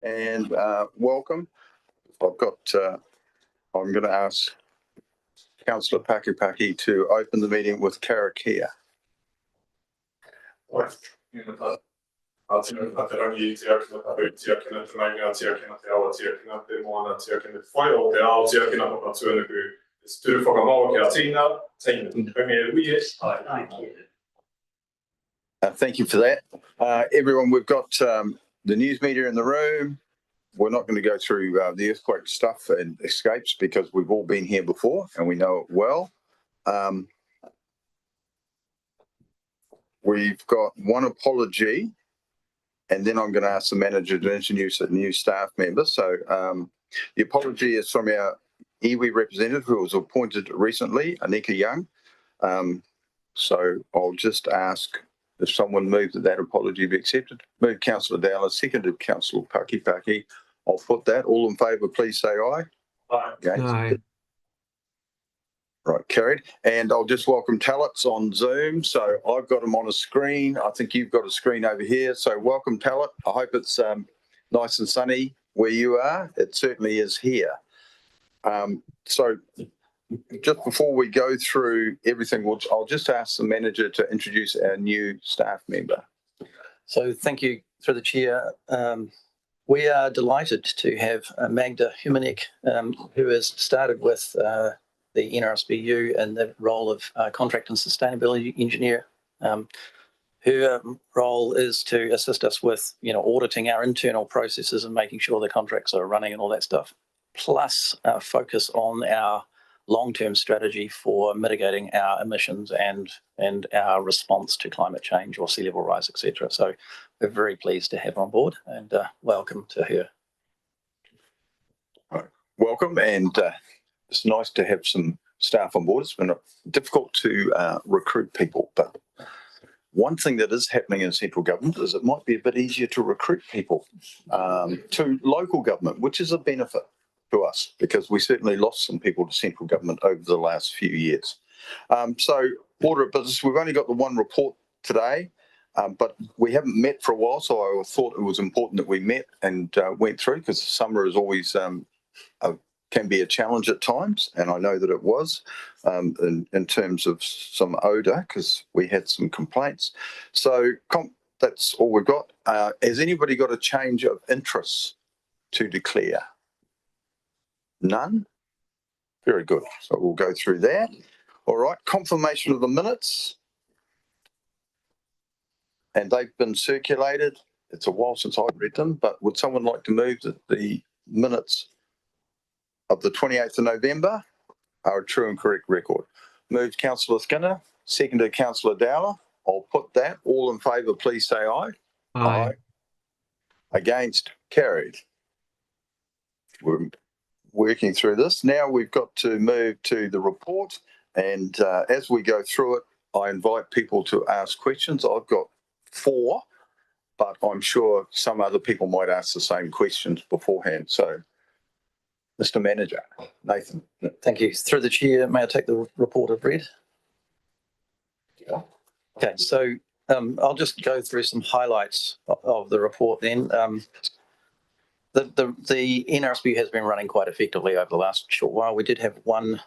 and welcome. I'm going to ask Councillor Pakipaki to open the meeting with karakia. Thank you for that. Everyone, we've got the news media in the room. We're not going to go through the earthquake stuff and escapes because we've all been here before and we know it well. We've got one apology, and then I'm going to ask the manager to introduce a new staff member. So the apology is from our iwi representative who was appointed recently, Anika Young. So I'll just ask if someone moves that apology be accepted. Move Councillor Dowler, seconded Councillor Pakipaki. I'll put that. All in favour, please say aye. Aye. Aye. Right, carried. And I'll just welcome Talents on Zoom. So I've got them on a screen. I think you've got a screen over here. So welcome, Talent. I hope it's nice and sunny where you are. It certainly is here. So just before we go through everything, I'll just ask the manager to introduce our new staff member. So thank you through the chair. We are delighted to have Magda Humanek, who has started with the NRSBU in the role of contract and sustainability engineer. Her role is to assist us with, auditing our internal processes and making sure the contracts are running and all that stuff, plus focus on our long-term strategy for mitigating our emissions and our response to climate change or sea level rise, etc. So we're very pleased to have her on board, and welcome to her. Welcome, and it's nice to have some staff on board. It's been difficult to recruit people, but one thing that is happening in central government is it might be a bit easier to recruit people to local government, which is a benefit to us because we certainly lost some people to central government over the last few years. So order of business, we've only got the one report today, but we haven't met for a while, so I thought it was important that we met and went through, because the summer is always can be a challenge at times, and I know that it was in terms of some odour, because we had some complaints. So that's all we've got. Has anybody got a change of interest to declare? None? Very good. So we'll go through that. All right, confirmation of the minutes. And they've been circulated. It's a while since I've read them, but would someone like to move that the minutes of the 28th of November are a true and correct record? Moved Councillor Skinner, seconded Councillor Dowler. I'll put that. All in favour, please say aye. Aye. Against? Carried. We're working through this. Now we've got to move to the report, and as we go through it, I invite people to ask questions. I've got 4, but I'm sure some other people might ask the same questions beforehand. So, Mr. Manager, Nathan. Thank you. Through the chair, may I take the report as read? Yeah. Okay, so I'll just go through some highlights of the report then. The NRSB has been running quite effectively over the last short while. We did have one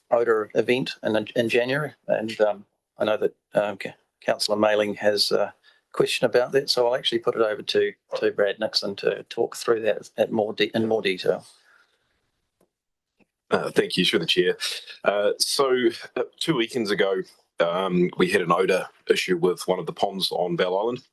odour event in January, and I know that Councillor Mailing has a question about that, so I'll actually put it over to Brad Nixon to talk through that in more detail. Thank you, through the chair. So 2 weekends ago, we had an odour issue with one of the ponds on Bell Island.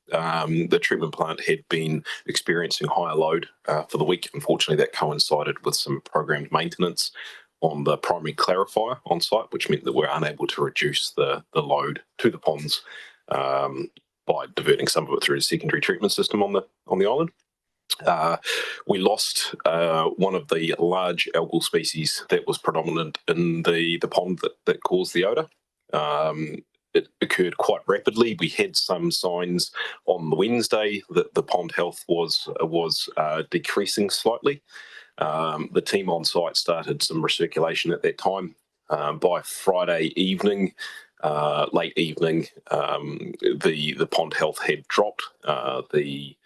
The treatment plant had been experiencing higher load for the week. Unfortunately, that coincided with some programmed maintenance on the primary clarifier on site, which meant that we're unable to reduce the load to the ponds by diverting some of it through the secondary treatment system on the island. We lost one of the large algal species that was predominant in the pond that caused the odour. It occurred quite rapidly. We had some signs on the Wednesday that the pond health was decreasing slightly. The team on site started some recirculation at that time. By Friday evening, late evening, the pond health had dropped. The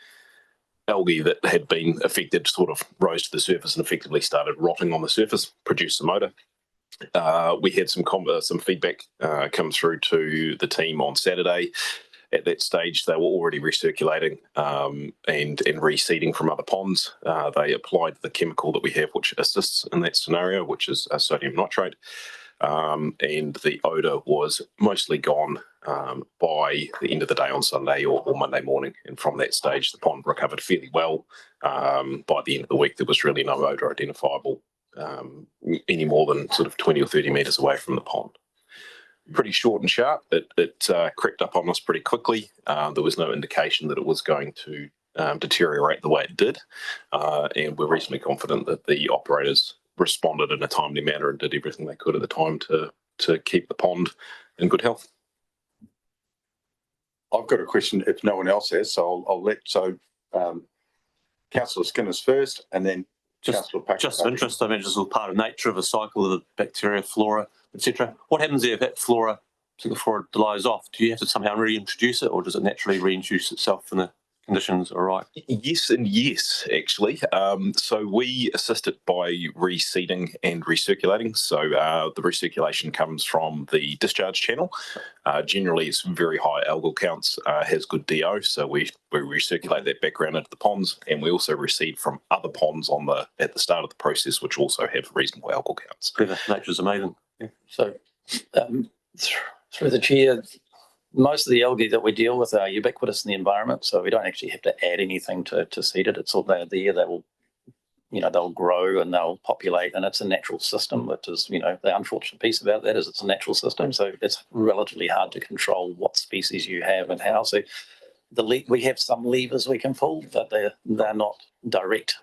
algae that had been affected sort of rose to the surface and effectively started rotting on the surface, produced some odour. We had some feedback come through to the team on Saturday. At that stage, they were already recirculating and reseeding from other ponds. They applied the chemical that we have, which assists in that scenario, which is sodium nitrate. And the odour was mostly gone by the end of the day on Sunday or Monday morning. And from that stage, the pond recovered fairly well. By the end of the week, there was really no odour identifiable any more than sort of 20 or 30 metres away from the pond. Pretty short and sharp. It crept up on us pretty quickly. There was no indication that it was going to deteriorate the way it did. And we're reasonably confident that the operators responded in a timely manner and did everything they could at the time to keep the pond in good health. I've got a question if no one else has, so I'll let, Councillor Skinner's first and then Councillor Packer. Just of interest, I mean, this is all part of nature of a cycle of the bacteria, flora, etc. What happens if that flora, particular flora, dies off? Do you have to somehow reintroduce it, or does it naturally reintroduce itself when the conditions are right? Yes and yes, actually. So we assist it by reseeding and recirculating. So the recirculation comes from the discharge channel. Generally, it's very high algal counts, has good DO, so we recirculate that background into the ponds, and we also reseed from other ponds at the start of the process, which also have reasonable algal counts. Nature's amazing. Yeah. So through the chair, most of the algae that we deal with are ubiquitous in the environment, so we don't actually have to add anything to seed it. It's all there. They will, they'll grow and they'll populate, and it's a natural system. That is, the unfortunate piece about that is it's a natural system, so it's relatively hard to control what species you have and how. So we have some levers we can pull, but they're not direct.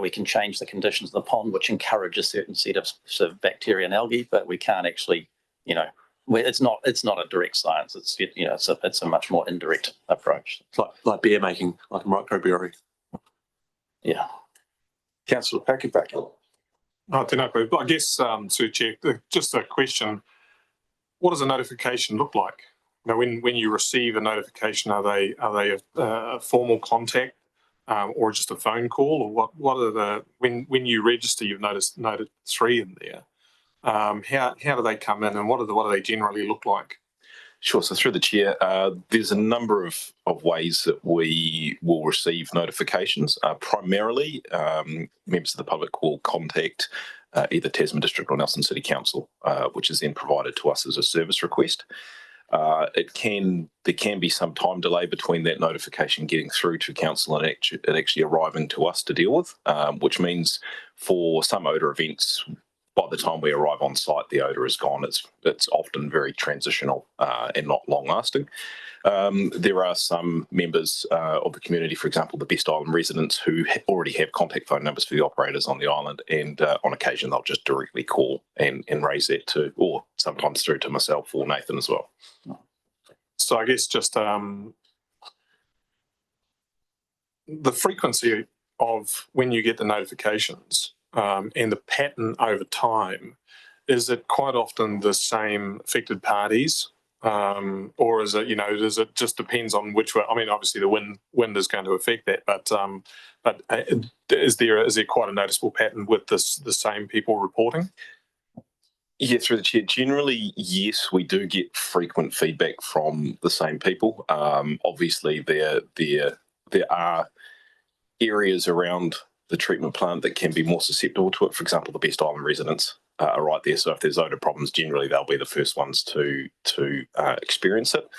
We can change the conditions of the pond, which encourages certain set of bacteria and algae, but we can't actually, it's not a direct science. It's a much more indirect approach. It's like beer making, like a microbrewery. Yeah. Councillor Packer. I don't know, but I guess, Sir Chair, just a question. What does a notification look like? When you receive a notification, are they a formal contact or just a phone call, or what are when you register, you've noted 3 in there. How do they come in, and what do they generally look like? Sure. So through the chair, there's a number of ways that we will receive notifications. Primarily, members of the public will contact either Tasman District or Nelson City Council, which is then provided to us as a service request. There can be some time delay between that notification getting through to council and it actually arriving to us to deal with, which means for some odour events, by the time we arrive on site, the odour is gone. It's often very transitional and not long lasting. There are some members of the community, for example, the Best Island residents, who already have contact phone numbers for the operators on the island, and on occasion they'll just directly call and raise that to, or sometimes through to myself or Nathan as well. So I guess just the frequency of when you get the notifications and the pattern over time, is it quite often the same affected parties? Or is it, does it just depends on which way? I mean, obviously the wind is going to affect that, but is there quite a noticeable pattern with the same people reporting? Yeah, through the chair. Generally, yes, we do get frequent feedback from the same people. Obviously, there are areas around the treatment plant that can be more susceptible to it. For example, the Best Island residents are right there. So if there's odour problems, generally they'll be the first ones to experience it.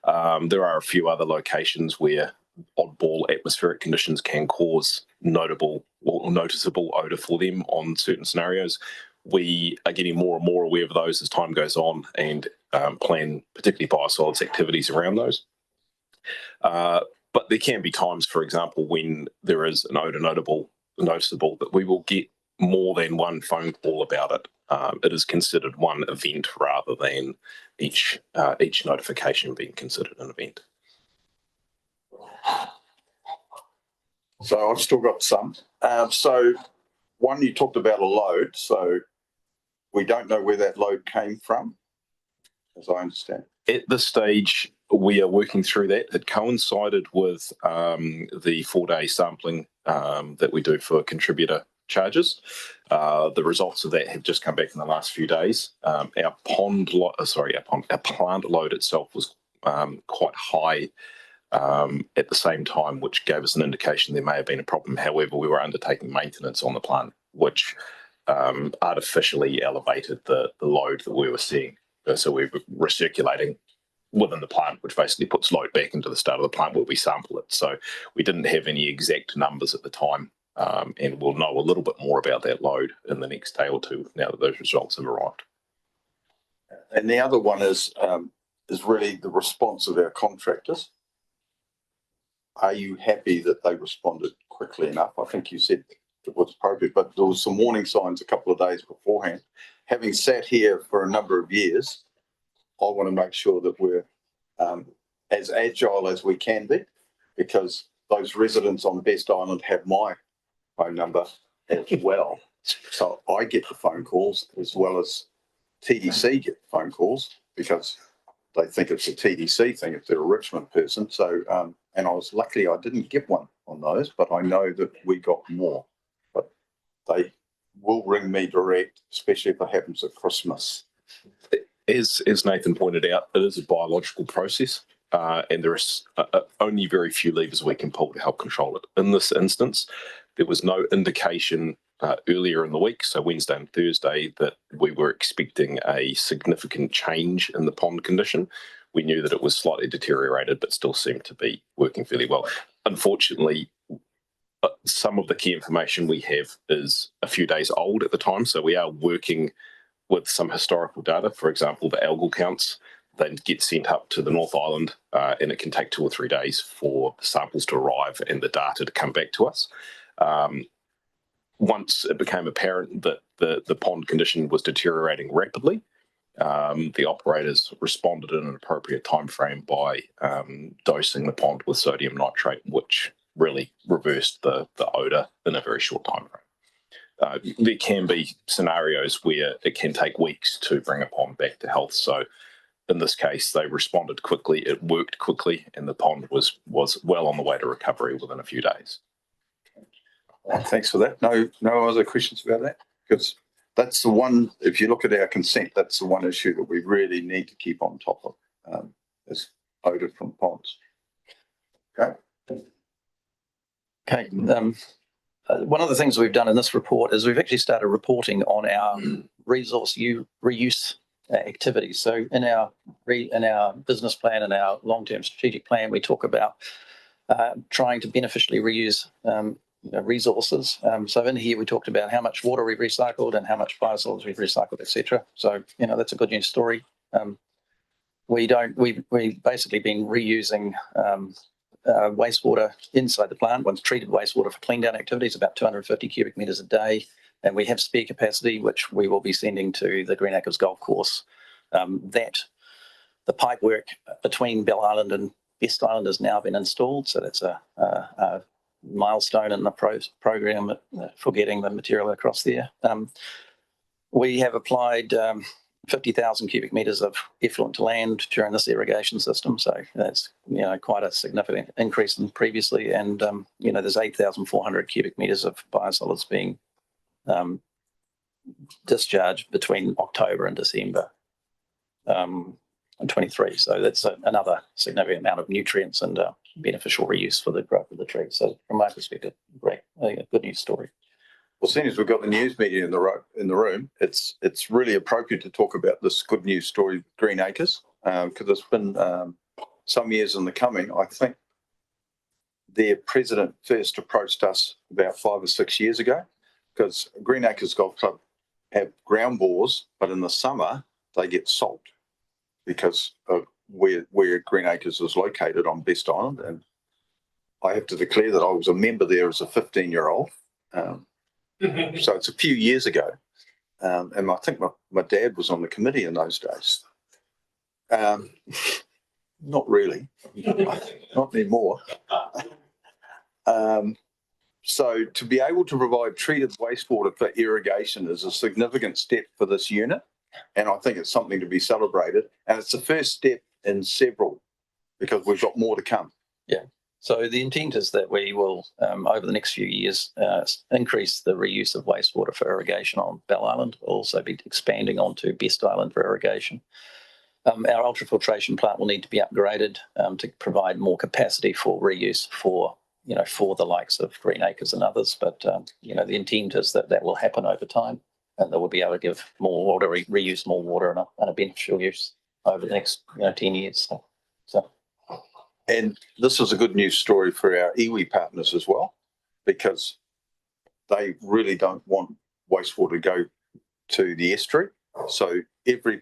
There are a few other locations where oddball atmospheric conditions can cause notable or noticeable odour for them on certain scenarios. We are getting more and more aware of those as time goes on and plan particularly biosolids activities around those. But there can be times, for example, when there is an odour noticeable, that we will get more than one phone call about it. It is considered one event rather than each notification being considered an event. So I've still got some. So one, you talked about a load, so we don't know where that load came from, as I understand. At this stage, we are working through that. It coincided with the 4-day sampling that we do for contributor charges. The results of that have just come back in the last few days. Our plant load itself was quite high at the same time, which gave us an indication there may have been a problem. However, we were undertaking maintenance on the plant, which artificially elevated the load that we were seeing. So we were recirculating within the plant, which basically puts load back into the start of the plant where we sample it. So we didn't have any exact numbers at the time, and we'll know a little bit more about that load in the next day or two now that those results have arrived. And the other one is really the response of our contractors. Are you happy that they responded quickly enough? I think you said it was appropriate, but there was some warning signs a couple of days beforehand. Having sat here for a number of years, I want to make sure that we're as agile as we can be, because those residents on Best Island have my phone number as well. So I get the phone calls as well as TDC get the phone calls, because they think it's a TDC thing if they're a Richmond person. So, and I was lucky I didn't get one on those, but I know that we got more. But they will ring me direct, especially if it happens at Christmas. As Nathan pointed out, it is a biological process, and there is only very few levers we can pull to help control it. In this instance, there was no indication earlier in the week, so Wednesday and Thursday, that we were expecting a significant change in the pond condition. We knew that it was slightly deteriorated, but still seemed to be working fairly well. Unfortunately, some of the key information we have is a few days old at the time, so we are working with some historical data. For example, the algal counts, they get sent up to the North Island, and it can take 2 or 3 days for the samples to arrive and the data to come back to us. Once it became apparent that the pond condition was deteriorating rapidly, the operators responded in an appropriate time frame by dosing the pond with sodium nitrate, which really reversed the odour in a very short time frame. There can be scenarios where it can take weeks to bring a pond back to health. So in this case, they responded quickly, it worked quickly, and the pond was well on the way to recovery within a few days. Thanks for that. No other questions about that? Because that's the one, if you look at our consent, that's the one issue that we really need to keep on top of, is odour from ponds. Okay. Okay. One of the things we've done in this report is we've actually started reporting on our resource reuse activities. So in our business plan and our long-term strategic plan, we talk about trying to beneficially reuse resources. So in here we talked about how much water we've recycled and how much biosolids we've recycled, etc. So that's a good news story. We've basically been reusing wastewater inside the plant. Once treated wastewater for clean down activities, about 250 cubic metres a day, and we have spare capacity which we will be sending to the Green Acres Golf Course. That the pipe work between Bell Island and Best Island has now been installed, so that's a milestone in the program for getting the material across there. We have applied 50,000 cubic metres of effluent to land during this irrigation system, so that's quite a significant increase than previously. And there's 8,400 cubic metres of biosolids being discharged between October and December 23. So that's another significant amount of nutrients and beneficial reuse for the growth of the tree. So from my perspective, great, a good news story. Well, seeing as we've got the news media in the room, it's really appropriate to talk about this good news story, Green Acres, because it's been some years in the coming. I think their president first approached us about 5 or 6 years ago, because Green Acres Golf Club have ground bores, but in the summer they get salt because of where Green Acres is located on Best Island. And I have to declare that I was a member there as a 15-year-old. So it's a few years ago. And I think my dad was on the committee in those days. Not really, not anymore. So to be able to provide treated wastewater for irrigation is a significant step for this unit. And I think it's something to be celebrated. And it's the first step in several because we've got more to come. So the intent is that we will, over the next few years, increase the reuse of wastewater for irrigation on Bell Island. We'll also be expanding onto Best Island for irrigation. Our ultrafiltration plant will need to be upgraded to provide more capacity for reuse for the likes of Green Acres and others. But the intent is that will happen over time, and that we'll be able to give more water, reuse more water, and a beneficial use over the next 10 years. So. And this is a good news story for our iwi partners as well, because they really don't want wastewater to go to the estuary. So every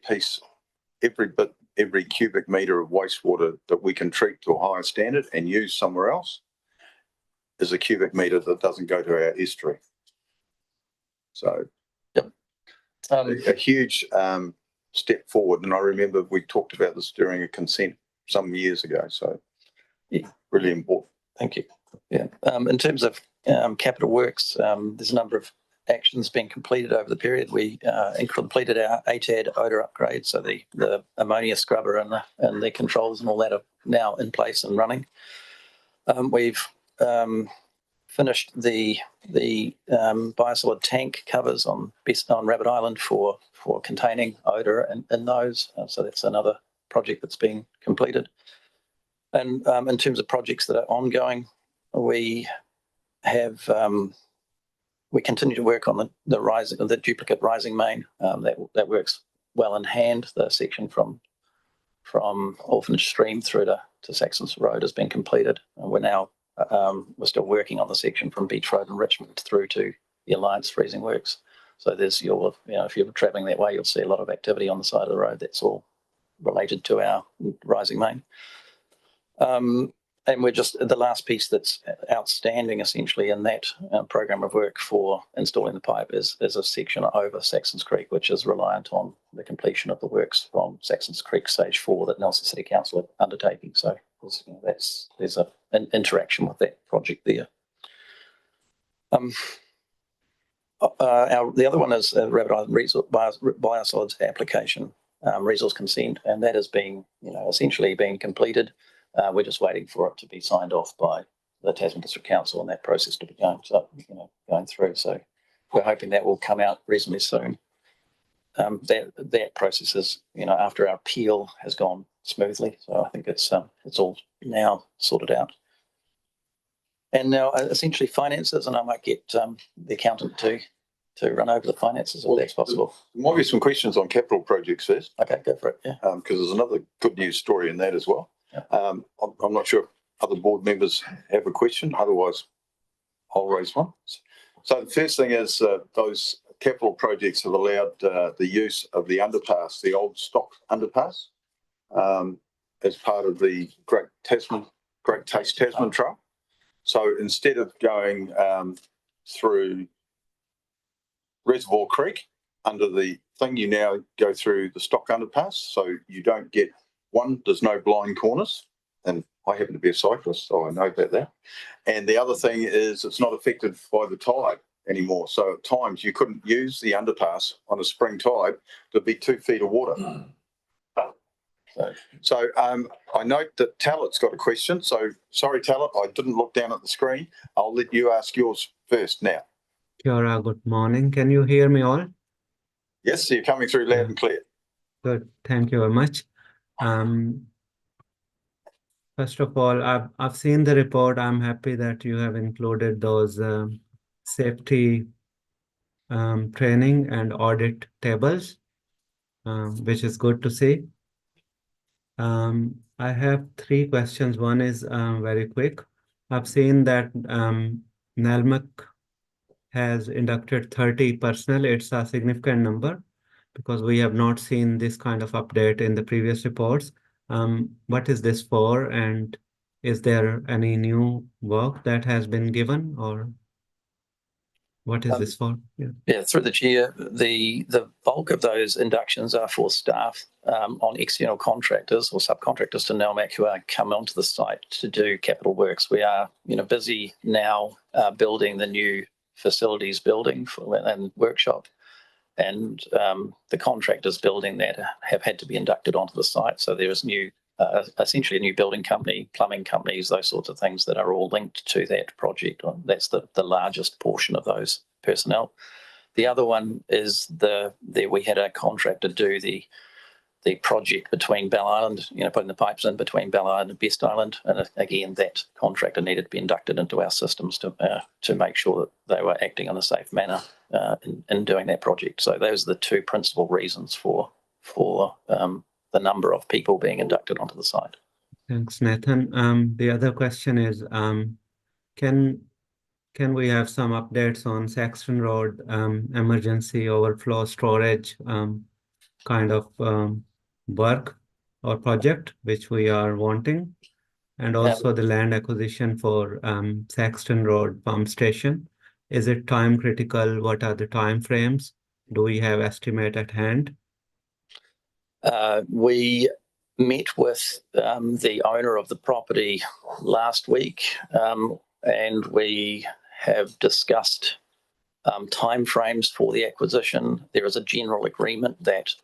cubic metre of wastewater that we can treat to a higher standard and use somewhere else is a cubic metre that doesn't go to our estuary. So a huge step forward. And I remember we talked about this during a consent some years ago. So really important. Thank you. Yeah. In terms of capital works, there's a number of actions being completed over the period. We completed our ATAD odour upgrade, so the ammonia scrubber and the controls and all that are now in place and running. We've finished the biosolid tank covers on Rabbit Island for containing odour in those. So that's another project that's being completed. And in terms of projects that are ongoing, we have we continue to work on the duplicate rising main. That works well in hand. The section from Orphanage Stream through to Saxon's Road has been completed. And we're still working on the section from Beach Road and Richmond through to the Alliance Freezing Works. So if you're travelling that way, you'll see a lot of activity on the side of the road. That's all related to our rising main. And we're just the last piece that's outstanding essentially in that program of work for installing the pipe is a section over Saxon's Creek, which is reliant on the completion of the works from Saxon's Creek Stage 4 that Nelson City Council are undertaking. So there's an interaction with that project there. The other one is Rabbit Island biosolids application resource consent, and that is essentially being completed. We're just waiting for it to be signed off by the Tasman District Council and that process to be going through. So we're hoping that will come out reasonably soon. That process is, after our appeal has gone smoothly. So I think it's all now sorted out. And now essentially finances, and I might get the accountant to run over the finances if that's possible. There might be some questions on capital projects first. Okay, go for it. Yeah. Because there's another good news story in that as well. Yeah. I'm not sure if other board members have a question. Otherwise, I'll raise one. So the first thing is those capital projects have allowed the use of the underpass, the old stock underpass, as part of the Great Taste Tasman Trail. So instead of going through Reservoir Creek under the thing, you now go through the stock underpass. So you don't get there's no blind corners, and I happen to be a cyclist, so I know about that. And the other thing is it's not affected by the tide anymore. So at times you couldn't use the underpass on a spring tide to be 2 feet of water. So I note that Tallett's got a question. So sorry, Tallett, I didn't look down at the screen. I'll let you ask yours first now. Kia ora, good morning. Can you hear me all? Yes, you're coming through loud and clear. Good, thank you very much. First of all, I've seen the report. I'm happy that you have included those safety training and audit tables, which is good to see. I have 3 questions. One is very quick. I've seen that NELMIC has inducted 30 personnel. It's a significant number because we have not seen this kind of update in the previous reports. What is this for, and is there any new work that has been given, or what is this for? Yeah, through the chair, the bulk of those inductions are for staff on external contractors or subcontractors to NELMAC who are come onto the site to do capital works. We are busy now building the new facilities building and workshop, and the contractors building that have had to be inducted onto the site. So there is new essentially a new building company, plumbing companies, those sorts of things that are all linked to that project. That's the largest portion of those personnel. The other one is we had a contractor do the project between Bell Island, putting the pipes in between Bell Island and Best Island. And again, that contractor needed to be inducted into our systems to make sure that they were acting in a safe manner in doing that project. So those are the two principal reasons for the number of people being inducted onto the site. Thanks, Nathan. The other question is, can we have some updates on Saxton Road emergency overflow storage kind of work or project which we are wanting, and also the land acquisition for Saxton Road pump station? Is it time critical? What are the time frames? Do we have estimate at hand? We met with the owner of the property last week, and we have discussed timeframes for the acquisition. There is a general agreement that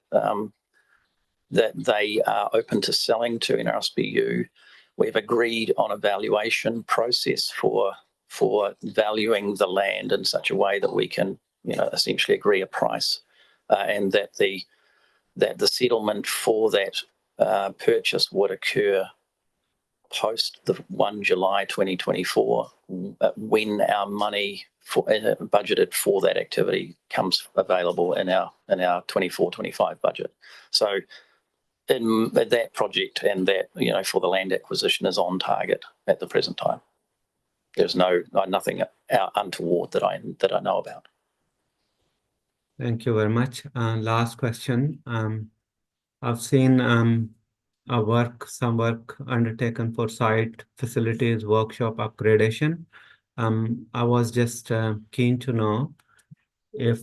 they are open to selling to NRSBU. We've agreed on a valuation process for valuing the land in such a way that we can, essentially agree a price, and that the settlement for that purchase would occur post the 1 July 2024, when our money budgeted for that activity comes available in our 24-25 budget. So in that project and that, for the land acquisition is on target at the present time. There's nothing untoward that I know about. Thank you very much. Last question. I've seen some work undertaken for site facilities workshop upgradation. I was just keen to know if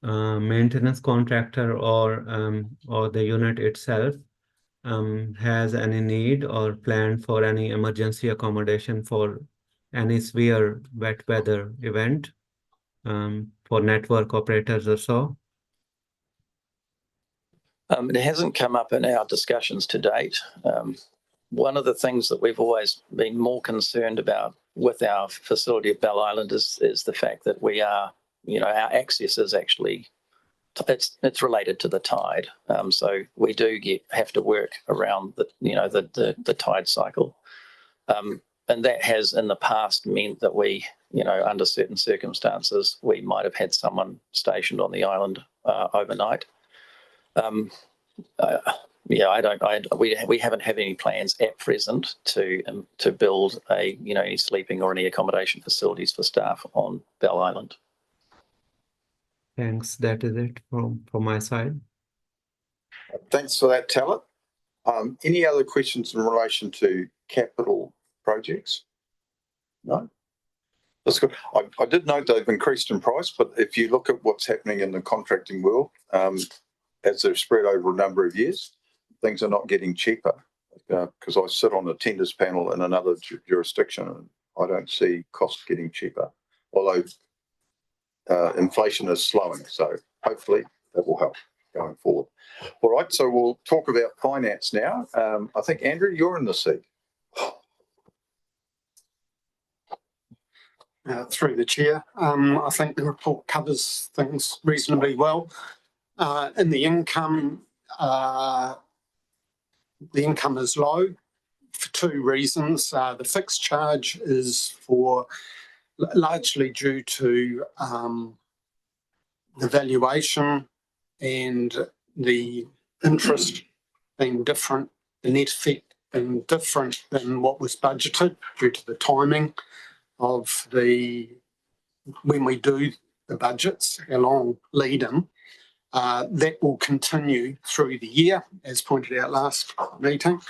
maintenance contractor or the unit itself has any need or plan for any emergency accommodation for any severe wet weather event for network operators or so. It hasn't come up in our discussions to date. One of the things that we've always been more concerned about with our facility at Bell Island is the fact that we are, our access is actually, it's related to the tide. So we do have to work around the tide cycle. And that has in the past meant that we, under certain circumstances, we might have had someone stationed on the island overnight. We haven't had any plans at present to build any sleeping or any accommodation facilities for staff on Bell Island. Thanks. That is it from my side. Thanks for that, Talent. Any other questions in relation to capital projects? No? That's good. I did note they've increased in price, but if you look at what's happening in the contracting world, as they're spread over a number of years, things are not getting cheaper. Because I sit on a tenders panel in another jurisdiction, and I don't see costs getting cheaper, although inflation is slowing. So hopefully that will help going forward. All right, so we'll talk about finance now. I think, Andrew, you're in the seat. Through the chair, I think the report covers things reasonably well. In the income is low for two reasons. The fixed charge is largely due to the valuation and the interest being different, the net effect being different than what was budgeted due to the timing of when we do the budgets along lead-in. That will continue through the year, as pointed out last meeting.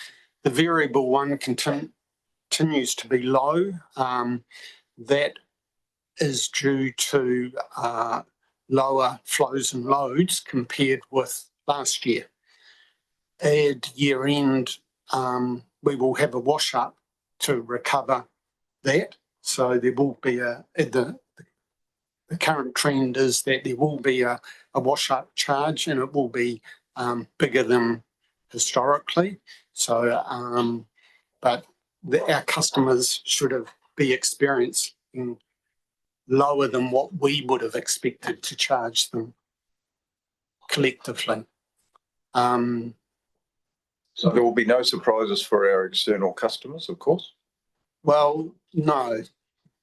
The variable one continues to be low. That is due to lower flows and loads compared with last year. At year end, we will have a wash up to recover that. So there will be the current trend is that there will be a wash up charge, and it will be bigger than historically. So, but our customers should be experiencing lower than what we would have expected to charge them collectively. So there will be no surprises for our external customers, of course, Well, no.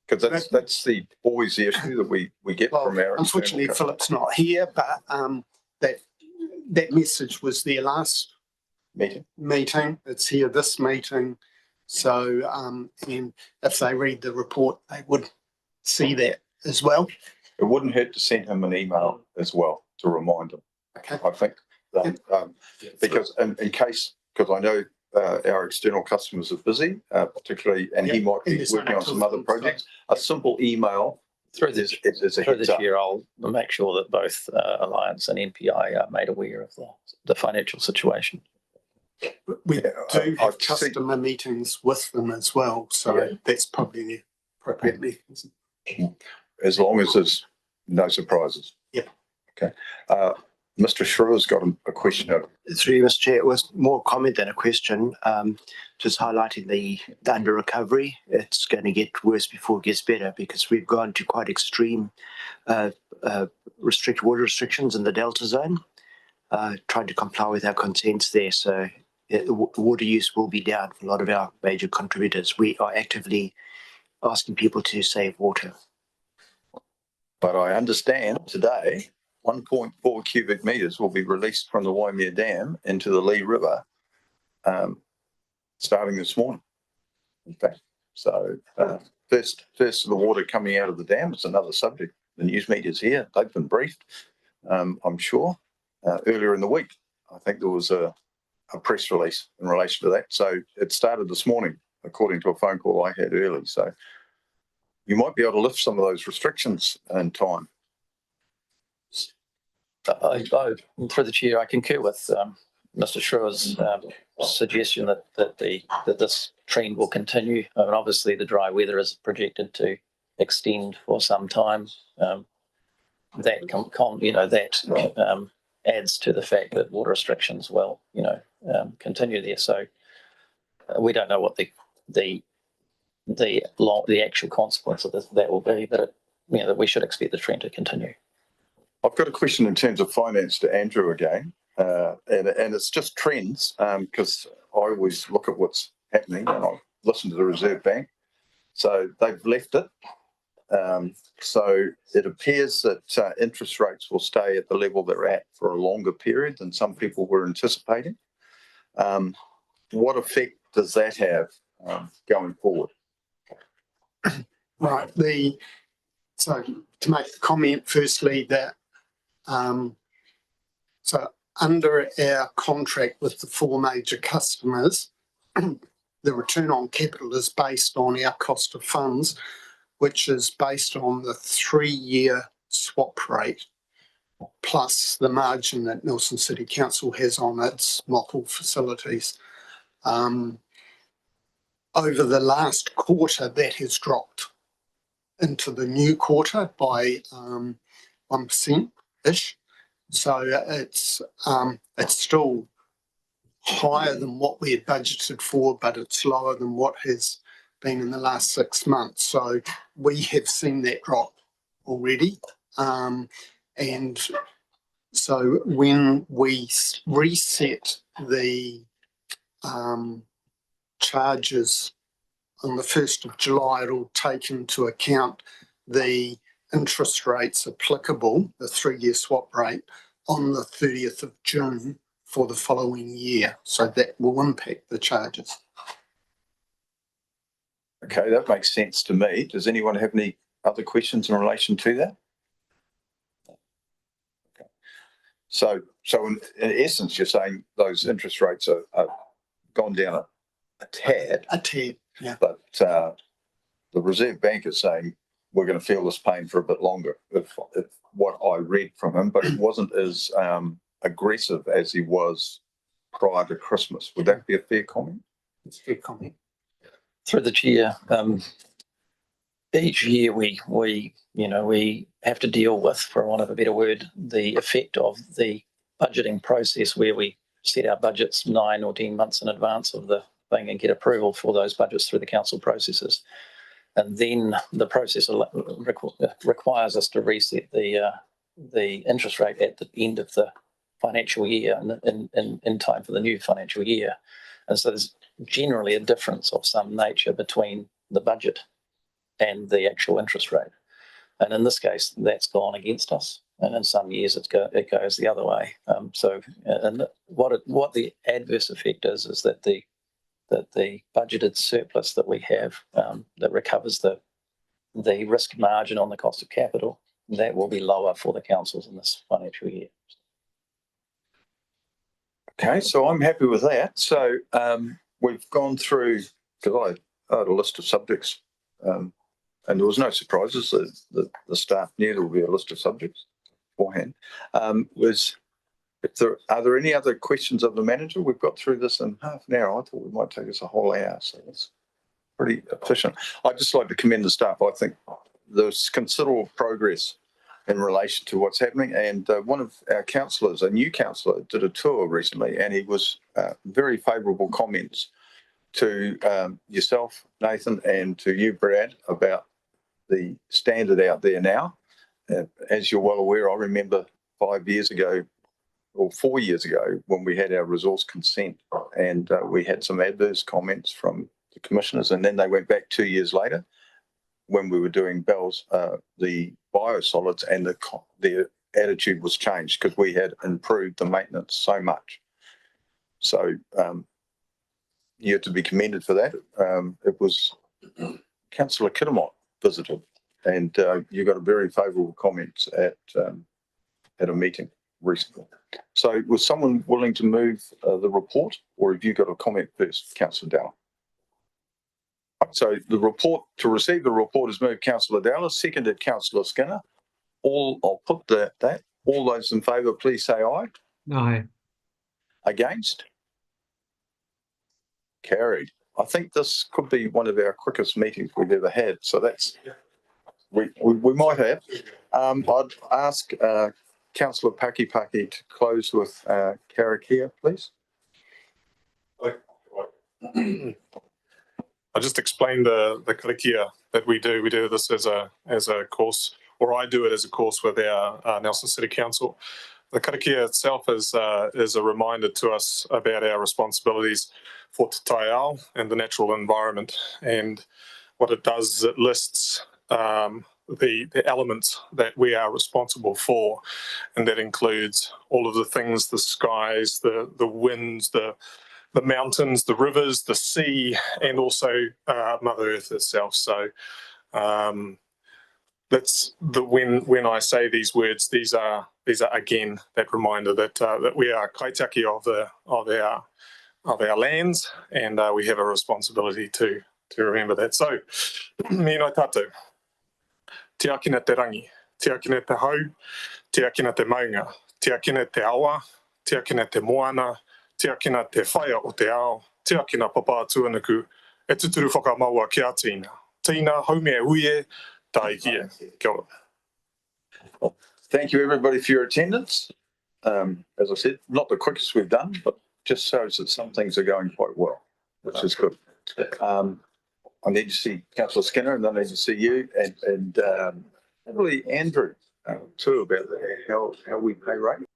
because that's always the issue that we get Well, from our unfortunately, external Philip's not here, but that message was their last meeting. It's here this meeting. So, and if they read the report, they would see that as well. It wouldn't hurt to send him an email as well to remind him. Okay. I think because in case, because I know our external customers are busy, particularly, and he might be working on some other projects. A simple email Through is a Through heads this up. year, I'll make sure that both Alliance and NPI are made aware of the financial situation. We do have I've seen- customer meetings with them as well, so that's probably the appropriate mechanism. As long as there's no surprises. Yep. Okay. Mr. Shrewer's got a question. Through you, Mr. Chair, it was more comment than a question, just highlighting the under recovery. It's going to get worse before it gets better because we've gone to quite extreme water restrictions in the Delta zone, trying to comply with our consents there. So water use will be down for a lot of our major contributors. We are actively asking people to save water. But I understand today 1.4 cubic metres will be released from the Waimea Dam into the Lee River starting this morning. In fact, so first of the water coming out of the dam is another subject. The news media's here. They've been briefed, I'm sure, earlier in the week. I think there was a press release in relation to that. So it started this morning, according to a phone call I had early. So you might be able to lift some of those restrictions in time. Through the chair, I concur with Mr. Shrewer's suggestion that this trend will continue. I mean, obviously, the dry weather is projected to extend for some time. That adds to the fact that water restrictions will, continue there. So we don't know what the actual consequence of that will be, but that we should expect the trend to continue. I've got a question in terms of finance to Andrew again, and it's just trends because I always look at what's happening and I listen to the Reserve Bank. So they've left it. So it appears that interest rates will stay at the level they're at for a longer period than some people were anticipating. What effect does that have going forward? Right. So to make the comment firstly that so under our contract with the 4 major customers, the return on capital is based on our cost of funds, which is based on the 3-year swap rate plus the margin that Nelson City Council has on its multiple facilities. Over the last quarter, that has dropped into the new quarter by 1%-ish. So it's still higher than what we had budgeted for, but it's lower than what has been in the last 6 months. So we have seen that drop already. And so when we reset the charges on the 1st of July, it'll take into account the interest rates applicable, the 3-year swap rate, on the 30th of June for the following year. So that will impact the charges. Okay, that makes sense to me. Does anyone have any other questions in relation to that? Okay. So in essence, you're saying those interest rates are gone down a tad. A tad, yeah. But the Reserve Bank is saying we're going to feel this pain for a bit longer, if what I read from him, but it wasn't as aggressive as he was prior to Christmas. Would that be a fair comment? It's a fair comment. Through the chair, each year we have to deal with, for want of a better word, the effect of the budgeting process where we set our budgets 9 or 10 months in advance of the thing and get approval for those budgets through the council processes. And then the process requires us to reset the interest rate at the end of the financial year in time for the new financial year. And so there's generally a difference of some nature between the budget and the actual interest rate. And in this case, that's gone against us. And in some years, it goes the other way. And what the adverse effect is that the budgeted surplus that we have that recovers the risk margin on the cost of capital, that will be lower for the councils in this financial year. Okay, so I'm happy with that. So we've gone through, because I had a list of subjects, and there was no surprises. The staff knew there would be a list of subjects beforehand. Are there any other questions of the manager? We've got through this in half an hour. I thought we might take us a whole hour, so that's pretty efficient. I'd just like to commend the staff. I think there's considerable progress in relation to what's happening. And one of our councillors, a new councillor, did a tour recently, and he was very favourable comments to yourself, Nathan, and to you, Brad, about the standard out there now. As you're well aware, I remember 5 years ago or 4 years ago when we had our resource consent, and we had some adverse comments from the commissioners, and then they went back 2 years later when we were doing Bell's, the biosolids, and the attitude was changed because we had improved the maintenance so much. So you have to be commended for that. It was Councillor Kittamont visited, and you got a very favourable comments at a meeting recently. So was someone willing to move the report, or have you got a comment first, Councillor Dowler? So the report, to receive the report, is moved Councillor Dowler, seconded Councillor Skinner. I'll put that. All those in favour, please say aye. Aye. Against? Carried. I think this could be one of our quickest meetings we've ever had. So that's, we might have. I'd ask Councillor Pakipaki to close with Karakia, please. I'll just explain the karakia that we do. We do this as a course, or I do it as a course with our Nelson City Council. The karakia itself is a reminder to us about our responsibilities for Te Tai Ao and the natural environment. And what it does is it lists the elements that we are responsible for, and that includes all of the things: the skies, the winds, the mountains, the rivers, the sea, and also Mother Earth itself. So that's when I say these words, these are again that reminder that we are kaitaki of our lands, and we have a responsibility to remember that. So, mīnai tātou, te akina te rangi, te akina te hau, te akina te maunga, te akina te awa, te akina te moana, te akina te whaia o te ao, te akina papa tuanaku, e tuturu whakamaua ki a tīna. Tīna, haumea huie, tai kia. Kia ora. Well, thank you everybody for your attendance. As I said, not the quickest we've done, but just shows that some things are going quite well, which is good. I need to see Councillor Skinner, and then I need to see you, and probably Andrew too, about how we pay rate.